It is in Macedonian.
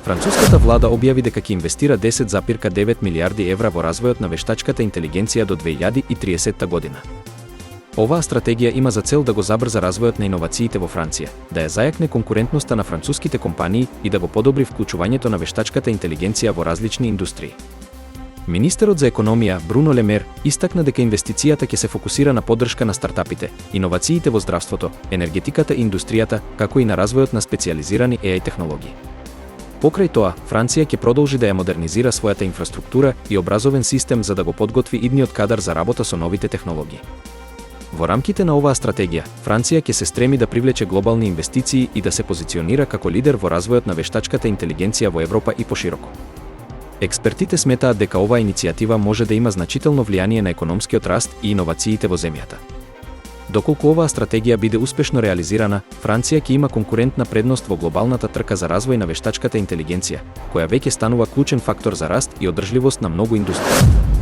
Француската влада објави дека ќе инвестира 10,9 милијарди евра во развојот на вештачката интелигенција до 2030 година. Оваа стратегија има за цел да го забрза развојот на иновациите во Франција, да ја зајакне конкурентноста на француските компании и да го подобри вклучувањето на вештачката интелигенција во различни индустрии. Министерот за економија Бруно Ле Мер истакна дека инвестицијата ќе се фокусира на поддршка на стартапите, иновациите во здравството, енергетиката и индустријата, како и на развојот на специјализирани AI технологии. Покрај тоа, Франција ќе продолжи да ја модернизира својата инфраструктура и образовен систем за да го подготви идниот кадар за работа со новите технологии. Во рамките на оваа стратегија, Франција ќе се стреми да привлече глобални инвестиции и да се позиционира како лидер во развојот на вештачката интелигенција во Европа и пошироко. Експертите сметаат дека оваа иницијатива може да има значително влијание на економскиот раст и иновациите во земјата. Доколку оваа стратегија биде успешно реализирана, Франција ќе има конкурентна предност во глобалната трка за развој на вештачката интелигенција, која веќе станува клучен фактор за раст и одржливост на многу индустрии.